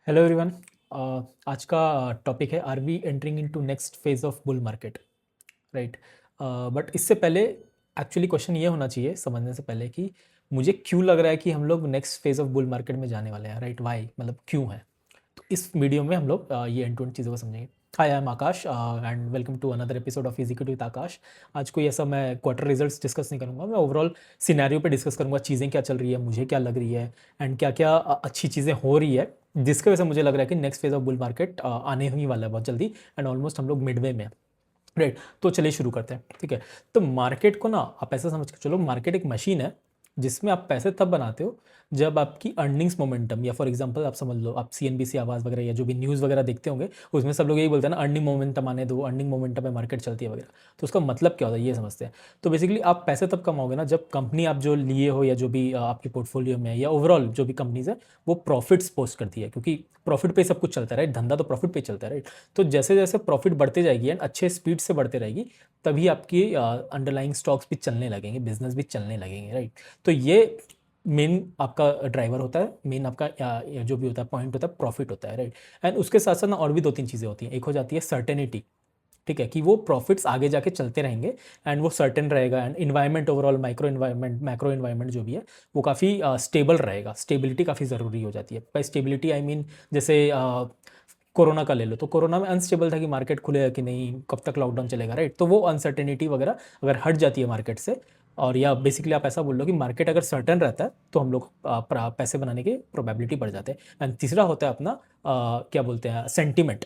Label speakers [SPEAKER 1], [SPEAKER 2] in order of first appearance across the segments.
[SPEAKER 1] Hello everyone. आज का topic है, are we entering into next phase of bull market, right. But इससे पहले एक्चुअली क्वेश्चन ये होना चाहिए समझने से पहले कि मुझे क्यों लग रहा है कि हम लोग next phase of bull market में जाने वाले हैं, राइट। वाई मतलब क्यों है। तो इस वीडियो में हम लोग ये एंड टू एंड चीज़ों को समझेंगे। Hi, I am Akash and welcome to another episode of executive with Akash. आज कोई ऐसा मैं क्वार्टर रिजल्ट्स डिस्कस नहीं करूँगा, मैं ओवरऑल सिनेरियो पे डिस्कस करूँगा, चीज़ें क्या चल रही है, मुझे क्या लग रही है एंड क्या क्या अच्छी चीज़ें हो रही है जिसकी वजह से मुझे लग रहा है कि next phase of bull market आने ही वाला है बहुत जल्दी एंड ऑलमोस्ट हम लोग मिडवे में, राइट। तो चलिए शुरू करते हैं, ठीक है। तो मार्केट को ना आप ऐसा समझ के चलो, मार्केट एक मशीन है जिसमें आप पैसे तब बनाते हो जब आपकी अर्निंग्स मोमेंटम, या फॉर एग्जांपल आप समझ लो, आप सीएनबीसी आवाज़ वगैरह या जो भी न्यूज़ वगैरह देखते होंगे उसमें सब लोग यही बोलते हैं ना, अर्निंग मोमेंटम आने दो, अर्निंग मोमेंटम में मार्केट चलती है वगैरह। तो उसका मतलब क्या होता है ये समझते हैं। तो बेसिकली आप पैसे तब कमाओगे ना जब कंपनी आप जो लिए हो या जो भी आपके पोर्टफोलियो में है या ओवरऑल जो भी कंपनीज है वो प्रॉफिट्स पोस्ट करती है, क्योंकि प्रॉफिट पे सब कुछ चलता है, राइट। धंधा तो प्रॉफिट पे चलता है, राइट। तो जैसे जैसे प्रॉफिट बढ़ते जाएगी एंड अच्छे स्पीड से बढ़ते रहेगी तभी आपकी अंडरलाइंग स्टॉक्स भी चलने लगेंगे, बिजनेस भी चलने लगेंगे, राइट। तो ये मेन आपका ड्राइवर होता है, मेन आपका जो भी होता है पॉइंट होता है, प्रॉफिट होता है, राइट। एंड उसके साथ साथ ना और भी दो तीन चीज़ें होती हैं। एक हो जाती है सर्टेनिटी, ठीक है, कि वो प्रॉफिट्स आगे जाके चलते रहेंगे एंड वो सर्टेन रहेगा and environment overall micro environment macro environment जो भी है वो काफ़ी स्टेबल रहेगा। स्टेबिलिटी काफ़ी ज़रूरी हो जाती है। बाय स्टेबिलिटी आई मीन जैसे कोरोना का ले लो, तो कोरोना में अनस्टेबल था कि मार्केट खुलेगा कि नहीं, कब तक लॉकडाउन चलेगा, राइट। तो वो अनसर्टेनिटी वगैरह अगर हट जाती है मार्केट से, और या बेसिकली आप ऐसा बोल लो कि मार्केट अगर सर्टन रहता है तो हम लोग पैसे बनाने की प्रोबेबिलिटी बढ़ जाते हैं। एंड तीसरा होता है अपना क्या बोलते हैं, सेंटिमेंट,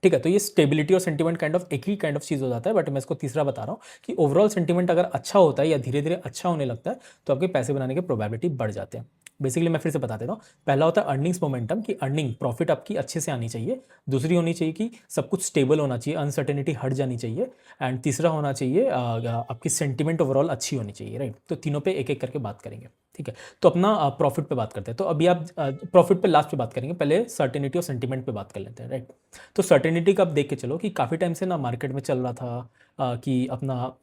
[SPEAKER 1] ठीक है। तो ये स्टेबिलिटी और सेंटिमेंट काइंड ऑफ एक ही काइंड ऑफ चीज़ हो जाता है, बट मैं इसको तीसरा बता रहा हूँ कि ओवरऑल सेंटिमेंट अगर अच्छा होता है या धीरे धीरे अच्छा होने लगता है तो आपके पैसे बनाने के प्रोबेबिलिटी बढ़ जाते हैं। बेसिकली मैं फिर से बता देता हूँ। पहला होता है अर्निंग्स मोमेंटम, कि अर्निंग प्रॉफिट आपकी अच्छे से आनी चाहिए। दूसरी होनी चाहिए कि सब कुछ स्टेबल होना चाहिए, अनसर्टेनिटी हट जानी चाहिए। एंड तीसरा होना चाहिए आपकी सेंटिमेंट ओवरऑल अच्छी होनी चाहिए, राइट। तो तीनों पे एक एक करके बात करेंगे, ठीक है। तो अपना प्रॉफिट पे बात करते हैं। तो अभी आप प्रॉफिट पे लास्ट पे बात करेंगे, पहले सर्टेनिटी और सेंटिमेंट पे बात कर लेते हैं, राइट। तो सर्टेनिटी का आप देख के चलो कि काफ़ी टाइम से ना मार्केट में चल रहा था कि अपना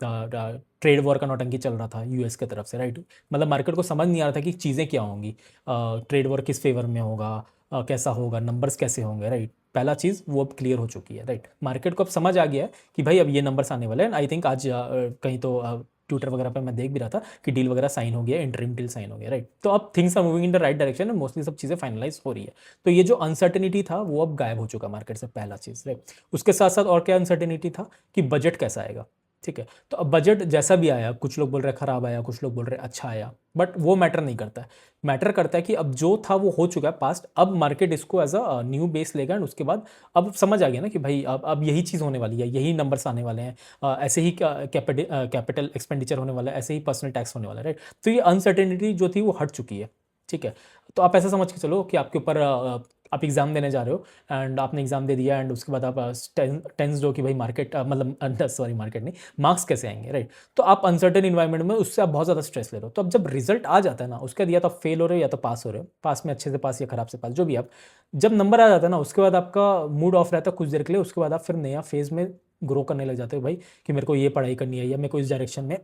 [SPEAKER 1] ट्रेड वॉर का नौटंकी चल रहा था यूएस की तरफ से, राइट। मतलब मार्केट को समझ नहीं आ रहा था कि चीज़ें क्या होंगी, ट्रेड वॉर किस फेवर में होगा, कैसा होगा, नंबर्स कैसे होंगे, राइट। पहला चीज़ वो अब क्लियर हो चुकी है, राइट। मार्केट को अब समझ आ गया है कि भाई अब ये नंबर्स आने वाले हैं। आई थिंक आज कहीं तो ट्विटर वगैरह पे मैं देख भी रहा था कि डील वगैरह साइन हो गया, इंटरिम डील साइन हो गया, राइट। तो अब things are moving in the right direction, mostly सब चीज़ें फाइनलाइज हो रही है। तो ये जो अनसर्टेनिटी था वो अब गायब हो चुका मार्केट से, पहला चीज़, राइट। उसके साथ साथ और क्या अनसर्टेनिटी था कि बजट कैसा आएगा, ठीक है। तो अब बजट जैसा भी आया, कुछ लोग बोल रहे खराब आया, कुछ लोग बोल रहे अच्छा आया, बट वो मैटर नहीं करता है। मैटर करता है कि अब जो था वो हो चुका है पास्ट, अब मार्केट इसको एज अ न्यू बेस लेगा एंड उसके बाद अब समझ आ गया ना कि भाई अब यही चीज़ होने वाली है, यही नंबर्स आने वाले हैं, ऐसे ही कैपिटल एक्सपेंडिचर होने वाला है, ऐसे ही पर्सनल टैक्स होने वाला है, राइट। तो ये अनसर्टेनिटी जो थी वो हट चुकी है, ठीक है। तो आप ऐसा समझ के चलो कि आपके ऊपर आप एग्ज़ाम देने जा रहे हो एंड आपने एग्ज़ाम दे दिया एंड उसके बाद आप टेंस हो कि भाई मार्केट मतलब सॉरी मार्केट नहीं, मार्क्स कैसे आएंगे, राइट। तो आप अनसर्टेन इन्वायरमेंट में उससे आप बहुत ज़्यादा स्ट्रेस ले रहे हो। तो अब जब रिजल्ट आ जाता है ना, उसके बाद या तो आप फेल हो रहे हो या तो पास हो रहे हो, पास में अच्छे से पास या खराब से पास, जो भी आप, जब नंबर आ जाता है ना उसके बाद आपका मूड ऑफ रहता है कुछ देर के लिए। उसके बाद आप फिर नया फेज़ में ग्रो करने लग जाते हो, भाई कि मेरे को ये पढ़ाई करनी है या मेरे को इस डायरेक्शन में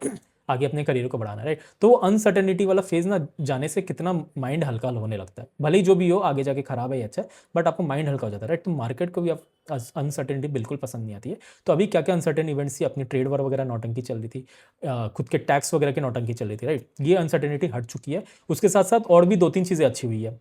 [SPEAKER 1] आगे अपने करियर को बढ़ाना है, राइट। तो वो अनसर्टेनिटी वाला फेज ना जाने से कितना माइंड हल्का होने लगता है, भले ही जो भी हो आगे जाके खराब है या अच्छा है, बट आपको माइंड हल्का हो जाता है, राइट। तो मार्केट को भी अब अनसर्टेनिटी बिल्कुल पसंद नहीं आती है। तो अभी क्या क्या अनसर्टेन इवेंट्स थी, अपनी ट्रेड वॉर वगैरह नौटंकी चल रही थी, खुद के टैक्स वगैरह की नौटंकी चल रही थी, राइट। ये अनसर्टेनिटी हट चुकी है। उसके साथ साथ और भी दो तीन चीज़ें अच्छी हुई है।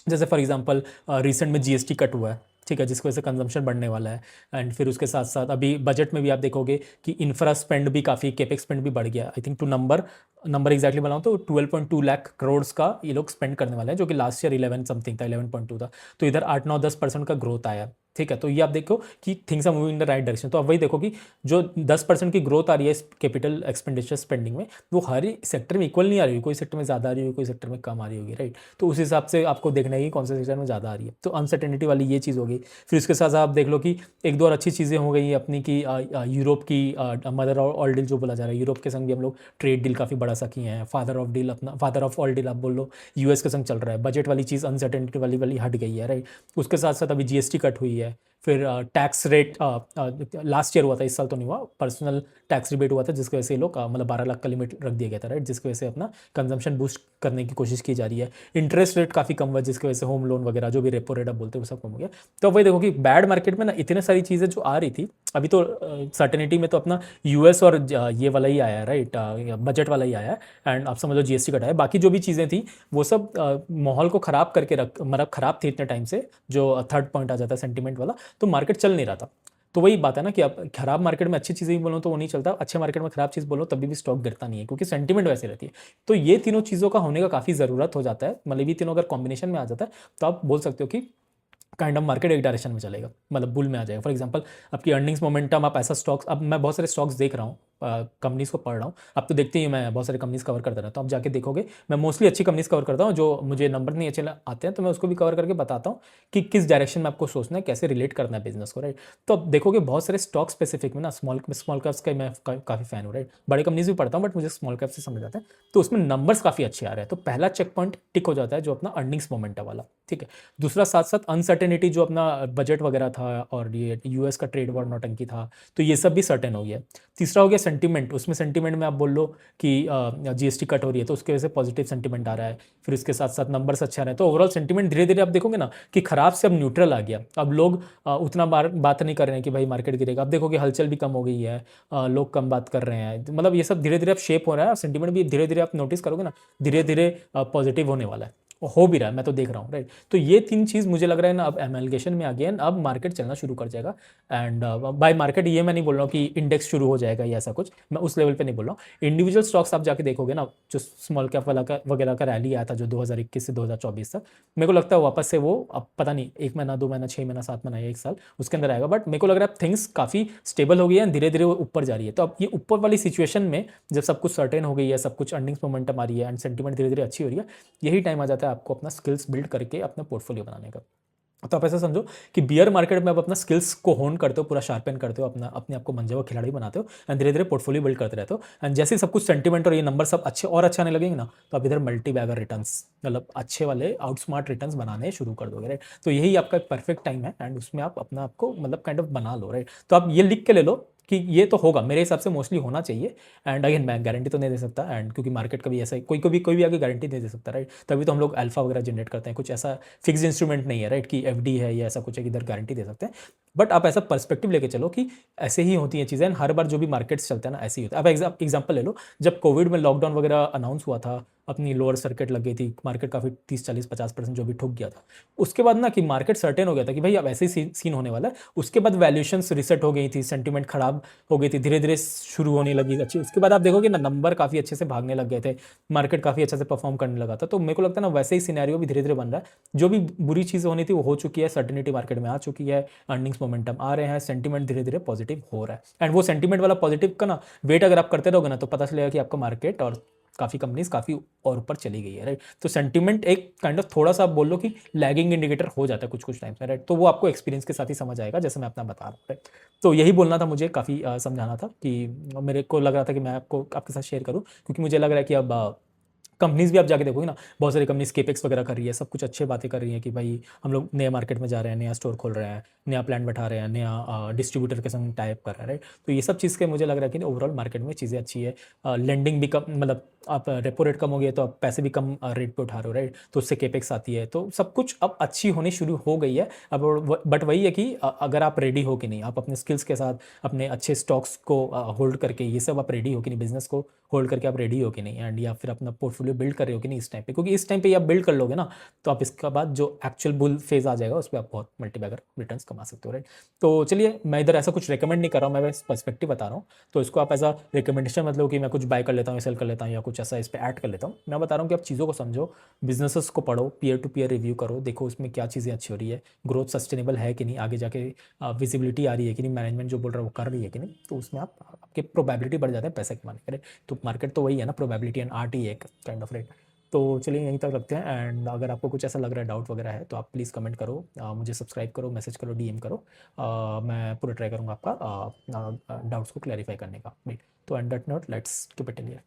[SPEAKER 1] जैसे फॉर एग्जांपल रिसेंट में जीएसटी कट हुआ है, ठीक है, जिसकी वजह से कंजम्पशन बढ़ने वाला है। एंड फिर उसके साथ साथ अभी बजट में भी आप देखोगे कि इंफ्रा स्पेंड भी काफ़ी, केपेक्स स्पेंड भी बढ़ गया। I think to number exactly बनाऊँ तो 12.2 लाख करोड़ का ये लोग स्पेंड करने वाले हैं, जो कि लास्ट ईयर 11 समथिंग था, 11.2 था। तो इधर 8-9-10% का ग्रोथ आया, ठीक है। तो ये आप देखो कि things are moving in the right direction. तो अब वही देखो कि जो 10% की ग्रोथ आ रही है इस कैपिटल एक्सपेंडिचर स्पेंडिंग में, वो हर सेक्टर में इक्वल नहीं आ रही है, कोई सेक्टर में ज़्यादा आ रही है, कोई सेक्टर में कम आ रही होगी, राइट। तो उस हिसाब से आपको देखना है कि कौन से सेक्टर में ज़्यादा आ रही है। तो अनसर्टेनिटी वाली ये चीज़ हो गई। फिर उसके साथ साथ आप देख लो कि एक दो और अच्छी चीज़ें हो गई अपनी की यूरोप की मदर ऑल डील जो बोला जा रहा है, यूरोप के संग भी हम लोग ट्रेड डील काफ़ी बड़ा सा किए हैं। फादर ऑफ डील, अपना फादर ऑफ ऑल डील आप बोल लो, यूएस के संग चल रहा है। बजट वाली चीज़ अनसर्टेनिटी वाली हट गई है, राइट। उसके साथ साथ अभी जीएसटी कट हुई है। फिर टैक्स रेट लास्ट ईयर हुआ था, इस साल तो नहीं हुआ, पर्सनल टैक्स रिबेट हुआ था जिसकी वजह से ये लोग मतलब 12 लाख का लिमिट रख दिया गया था, राइट, जिसकी वजह से अपना कंजम्पशन बूस्ट करने की कोशिश की जा रही है। इंटरेस्ट रेट काफ़ी कम हुआ जिसकी वजह से होम लोन वगैरह जो भी रेपो रेट आप बोलते हैं वो सब कम हो गया। तो अब वही देखो कि बैड मार्केट में ना इतने सारी चीज़ें जो आ रही थी, अभी तो सर्टेनिटी में तो अपना यूएस और ये वाला ही आया है, राइट, बजट वाला ही आया है, एंड आप समझ लो जीएसटी कटा है, बाकी जो भी चीज़ें थी वो सब माहौल को ख़राब करके रख, मतलब ख़राब थी इतने टाइम से, जो थर्ड पॉइंट आ जाता है सेंटीमेंट वाला, तो मार्केट चल नहीं रहा था। तो वही बात है ना कि आप खराब मार्केट में अच्छी चीज़ें भी बोलो तो वो नहीं चलता, अच्छे मार्केट में खराब चीज़ बोलो तभी भी स्टॉक गिरता नहीं है, क्योंकि सेंटीमेंट वैसे रहती है। तो ये तीनों चीज़ों का होने का काफ़ी ज़रूरत हो जाता है, मतलब ये तीनों अगर कॉम्बिनेशन में आ जाता है तो आप बोल सकते हो कि काइंड ऑफ मार्केट एक डायरेक्शन में चलेगा, मतलब बुल में आ जाएगा। फॉर एग्जांपल आपकी अर्निंग्स मोमेंटम, आप ऐसा स्टॉक्स, अब मैं बहुत सारे स्टॉक्स देख रहा हूँ, कंपनीज को पढ़ रहा हूँ, अब तो देखते ही मैं बहुत सारे कंपनीज कवर करता रहता हूँ, आप जाके देखोगे मैं मोस्टली अच्छी कंपनीज कवर करता हूँ, जो मुझे नंबर नहीं अच्छे आते हैं तो मैं उसको भी कवर करके बताता हूँ कि किस डायरेक्शन में आपको सोचना है, कैसे रिलेट करना है बिजनेस को, राइट। तो अब देखोगे बहुत सारे स्टॉक स्पेसिफिक में ना स्मॉल कैप्स का मैं काफ़ी फैन हूँ, राइट, बड़े कंपनीज भी पढ़ता हूँ बट मुझे स्मॉल कैप से समझ आता है, तो उसमें नंबर्स काफ़ी अच्छे आ रहे हैं, तो पहला चेक पॉइंट टिक हो जाता है जो अपना अर्निंग्स मोमेंटम वाला, ठीक है। दूसरा साथ साथ अनसर्टेनिटी, जो अपना बजट वगैरह था और ये यूएस का ट्रेड वॉर नौटंकी था, तो ये सब भी सर्टेन हो गया। तीसरा हो गया सेंटीमेंट, उसमें सेंटीमेंट में आप बोल लो कि जीएसटी कट हो रही है तो उसकी वजह से पॉजिटिव सेंटीमेंट आ रहा है, फिर उसके साथ साथ नंबर्स अच्छे आ रहे हैं, तो ओवरऑल सेंटीमेंट धीरे धीरे आप देखोगे ना कि खराब से अब न्यूट्रल आ गया। अब लोग उतना बात नहीं कर रहे हैं कि भाई मार्केट गिरेगा, अब देखोगे हलचल भी कम हो गई है, लोग कम बात कर रहे हैं, मतलब ये सब धीरे धीरे अब शेप हो रहा है, सेंटीमेंट भी धीरे धीरे आप नोटिस करोगे ना धीरे धीरे पॉजिटिव होने वाला है, हो भी रहा है, मैं तो देख रहा हूँ, राइट। तो ये तीन चीज़ मुझे लग रहा है ना अब एमएलगेशन में आ गया है, अब मार्केट चलना शुरू कर जाएगा। एंड बाय मार्केट ये मैं नहीं बोल रहा हूँ कि इंडेक्स शुरू हो जाएगा या ऐसा कुछ, मैं उस लेवल पे नहीं बोल रहा हूँ। इंडिविजुअल स्टॉक्स आप जाके देखोगे ना, जो स्मॉल कैप वाला का वगैरह का रैली आया था जो 2021 से 2024 तक, मेरे को लगता है वापस से वो अब पता नहीं 1 महीना 2 महीना 6 महीना 7 महीना या 1 साल उसके अंदर आएगा, बट मेरे को लग रहा है थिंग्स काफ़ी स्टेबल हो गई है, धीरे धीरे वो ऊपर जा रही है। तो अब ये ऊपर वाली सिचुएशन में जब सब कुछ सर्टेन हो गई है, सब कुछ अर्निंग्स मोमेंटम आ रही है एंड सेंटीमेंट धीरे धीरे अच्छी हो रही है, यही टाइम आ जाता है आपको अपना स्किल्स बिल्ड करके अपना पोर्टफोलियो बनाने का। तो आप ऐसा समझो कि बियर मार्केट में आप अपना स्किल्स को होन करते हो, पूरा शार्पन करते हो, अपना अपने आप को मंजे हुआ खिलाड़ी बनाते हो एंड धीरे धीरे पोर्टफोलियो बिल्ड करते रहते हो, एंड जैसे ही सब कुछ सेंटीमेंट और ये नंबर सब अच्छे और अच्छे आने लगेंगे ना, तो आप इधर मल्टी बैगर रिटर्न्स, मतलब अच्छे वाले आउटस्मार्ट रिटर्न्स बनाने शुरू कर दोगे, राइट। तो यही आपका एक परफेक्ट टाइम है एंड उसमें आप अपना आपको मतलब काइंड ऑफ बना लो, राइट। तो आप ये लिख के ले लो कि ये तो होगा, मेरे हिसाब से मोस्टली होना चाहिए। एंड अगेन मैं गारंटी तो नहीं दे सकता, एंड क्योंकि मार्केट का भी ऐसा कोई भी आगे गारंटी नहीं दे सकता, राइट। तभी तो हम लोग अल्फा वगैरह जनरेट करते हैं, कुछ ऐसा फिक्स इंस्ट्रूमेंट नहीं है, राइट, कि एफडी है या ऐसा कुछ है कि इधर गारंटी दे सकते हैं। बट आप ऐसा पर्सपेक्टिव लेके चलो कि ऐसे ही होती हैं चीज़ें, हर बार जो भी मार्केट्स चलते हैं ना ऐसे ही होता है। अब एग्जाम्पल ले लो, जब कोविड में लॉकडाउन वगैरह अनाउंस हुआ था, अपनी लोअर सर्किट लग गई थी, मार्केट काफ़ी 30 40 50% जो भी ठुक गया था, उसके बाद ना कि मार्केट सर्टेन हो गया था कि भाई अब ऐसे ही सीन होने वाला है। उसके बाद वैल्यूएशंस रिसेट हो गई थी, सेंटीमेंट खराब हो गई थी, धीरे धीरे शुरू होने लगी अच्छी, उसके बाद आप देखोगे ना नंबर काफ़ी अच्छे से भागने लग गए थे, मार्केट काफ़ी अच्छे से परफॉर्म करने लगा था। तो मेरे को लगता है ना वैसे ही सिनेरियो भी धीरे धीरे बन रहा है, जो भी बुरी चीज़ें होनी थी वो हो चुकी है, सर्टेनिटी मार्केट में आ चुकी है, अर्निंग्स मोमेंटम आ रहे हैं, सेंटीमेंट धीरे धीरे पॉजिटिव हो रहा है, एंड वो सेंटीमेंट वाला पॉजिटिव का ना वेट अगर आप करते रहोगे ना तो पता चलेगा कि आपका मार्केट और काफ़ी कंपनीज काफ़ी और ऊपर चली गई है, राइट। तो सेंटीमेंट एक काइंड ऑफ थोड़ा सा आप बोल लो कि लैगिंग इंडिकेटर हो जाता है कुछ कुछ टाइम में, राइट। तो वो आपको एक्सपीरियंस के साथ ही समझ आएगा, जैसे मैं अपना बता रहा हूँ, राइट। तो यही बोलना था मुझे, काफ़ी समझाना था कि मेरे को लग रहा था कि मैं आपको आपके साथ शेयर करूँ, क्योंकि मुझे लग रहा है कि अब कंपनीज भी आप जाके देखोगे ना, बहुत सारी कंपनीज केपेक्स वगैरह कर रही है, सब कुछ अच्छे बातें कर रही है कि भाई हम लोग नए मार्केट में जा रहे हैं, नया स्टोर खोल रहे हैं, नया प्लान बैठा रहे हैं, नया डिस्ट्रीब्यूटर के संग टाइप कर रहे हैं, राइट। तो ये सब चीज़ के मुझे लग रहा है कि ओवरऑल मार्केट में चीज़ें अच्छी है, लेंडिंग भी कम, मतलब आप रेपो रेट कम हो गई है तो आप पैसे भी कम रेट पे उठा रहे हो, राइट। तो उससे केपेक्स आती है, तो सब कुछ अब अच्छी होनी शुरू हो गई है अब। बट वही है कि अगर आप रेडी हो कि नहीं, आप अपने स्किल्स के साथ अपने अच्छे स्टॉक्स को होल्ड करके ये सब आप रेडी हो कि नहीं, बिजनेस को होल्ड करके आप रेडी हो कि नहीं, एंड या फिर अपना पोर्टफोलियो बिल्ड कर रहे हो कि नहीं इस टाइम पे, क्योंकि इस टाइम पे आप बिल्ड कर लोगे ना तो आप इसके बाद जो एक्चुअल बुल फेज आ जाएगा उस पर आप बहुत मल्टीबैगर रिटर्न्स कमा सकते हो, राइट। तो चलिए, मैं इधर ऐसा कुछ रिकमेंड नहीं कर रहा हूँ, मैं बस पर्सपेक्टिव बता रहा हूँ, तो इसको आप एज अ रिकमेंडेशन मतलब कि मैं कुछ बाय कर लेता हूँ, सेल कर लेता हूँ या कुछ ऐसा इस पर ऐड कर लेता हूँ। मैं बता रहा हूँ कि आप चीज़ों को समझो, बिजनेसेस को पढ़ो, पीयर टू पीयर रिव्यू करो, देखो उसमें क्या चीज़ें अच्छी हो रही है, ग्रोथ सस्टेनेबल है कि नहीं, आगे जाके विजिबिलिटी आ रही है कि नहीं, मैनेजमेंट जो बोल रहा है वो कर रही है कि नहीं, तो उसमें आप आपके प्रोबेबिलिटी बढ़ जाता है पैसे कमाने के, राइट। तो मार्केट तो वही है ना, प्रोबेबिलिटी एंड आर्ट ही एक काइंड ऑफ, राइट। तो चलिए यहीं तक रखते हैं, एंड अगर आपको कुछ ऐसा लग रहा है डाउट वगैरह है तो आप प्लीज़ कमेंट करो, मुझे सब्सक्राइब करो, मैसेज करो, डीएम करो, मैं पूरा ट्राई करूँगा आपका डाउट्स को क्लैरिफाई करने का, राइट। तो and that note let's keep it in here.